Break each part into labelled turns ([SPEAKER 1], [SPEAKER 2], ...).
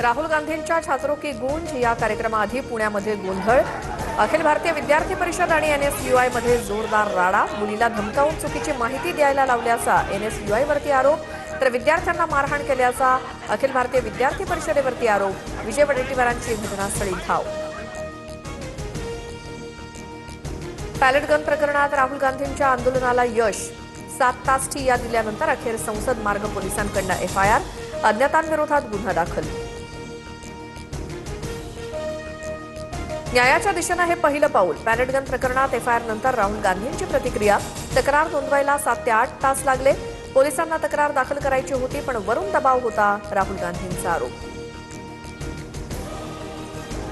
[SPEAKER 1] राहुल गांधींच्या छात्रों की गूंज या कार्यक्रमाआधी पुण्यामध्ये गोंधळ। अखिल भारतीय विद्यार्थी परिषद आणि एनएसयूआय मध्ये जोरदार राडा। मुलीला धमकावून चुकीची माहिती द्यायला लावल्याचा एनएसयूआय वरती आरोप, तर विद्यार्थ्यांना मारहाण केल्याचा अखिल भारतीय विद्यार्थी परिषदेवरती आरोप। विजय वडेट्टीवारांची घटनास्थळी धाव। पॅलेट गन प्रकरणात राहुल गांधींच्या आंदोलनाला यश। 7 तास ठिय्या दिल्यानंतर अखेर संसद मार्ग पोलिसांकडून एफआयआर, अज्ञातांविरोधात गुन्हा दाखल। न्यायाच्या दिशेने हे पहिलं पाऊल। पॅलेट गन प्रकरणात एफआयआर नंतर राहुल गांधींची प्रतिक्रिया। तक्रार नोंदवायला 7 ते 8 तास लागले। पोलिसांना तक्रार दाखल करायची होती, पण वरून दबाव होता, राहुल गांधींचा आरोप।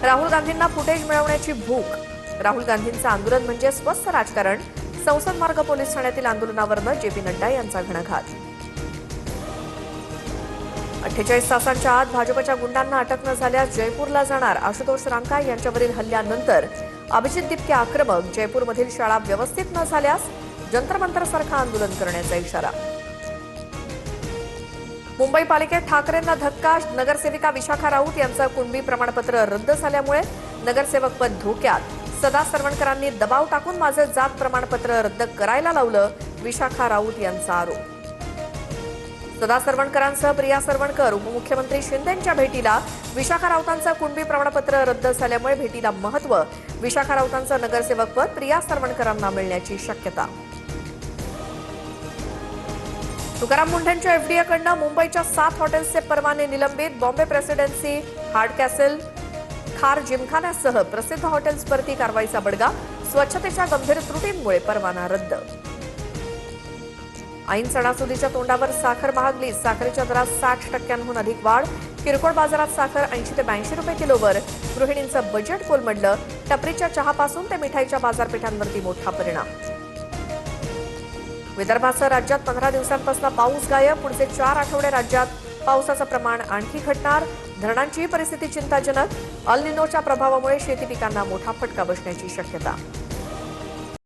[SPEAKER 1] राहुल गांधींना फुटेज मिळवण्याची भूक। राहुल गांधींचं आंदोलन म्हणजे स्वस्थ राजकारण। संसद मार्ग पोलीस ठाण्यातील आंदोलनावरनं जेपी नड्डा यांचा घणाघात। 48 तासांच्या आत भाजपच्या गुंडांना अटक न झाल्यास जयपूरला जाणार। आशुतोष रांका यांच्यावरील हल्ल्यानंतर अभिजित दिपके आक्रमक। जयपूरमधील शाळा व्यवस्थित न झाल्यास जंतर मंतरसारखं आंदोलन करण्याचा इशारा। मुंबई पालिकेत ठाकरेंना धक्का। नगरसेविका विशाखा राऊत यांचं कुणबी प्रमाणपत्र रद्द झाल्यामुळे नगरसेवक पद धोक्यात। सदा सरवणकरांनी दबाव टाकून माझं जात प्रमाणपत्र रद्द करायला लावलं, विशाखा राऊत यांचा आरोप। सदा सरवणकरांसह प्रिया सरवणकर उपमुख्यमंत्री शिंदेंच्या भेटीला। विशाखा राऊतांचं कुणबी प्रमाणपत्र रद्द झाल्यामुळे भेटीला महत्त्व। विशाखा राऊतांचं नगरसेवक पद प्रिया सरवणकरांना मिळण्याची शक्यता। तुकाराम मुंढेंच्या एफडीएकडनं मुंबईच्या 7 हॉटेल्सचे परवाने निलंबित। बॉम्बे प्रेसिडेन्सी, हार्ड कॅसल, खार जिमखान्यासह प्रसिद्ध हॉटेल्सवरती कारवाईचा बडगा। स्वच्छतेच्या गंभीर त्रुटींमुळे परवाना रद्द। ऐन सणासुदीच्या तोंडावर साखर महागली। साखरेच्या दरात 60% अधिक वाढ। किरकोळ बाजारात साखर 80 ते 82 रुपये किलोवर। गृहिणींचं बजेट कोलमडलं। टपरीच्या चहापासून ते मिठाईच्या बाजारपेठांवरती मोठा परिणाम। विदर्भासह राज्यात 15 दिवसांपासून पाऊस गायब। पुढचे 4 आठवडे राज्यात पावसाचं प्रमाण आणखी घटणार। धरणांची परिस्थिती चिंताजनक। अल निनोच्या प्रभावामुळे शेती पिकांना मोठा फटका बसण्याची शक्यता।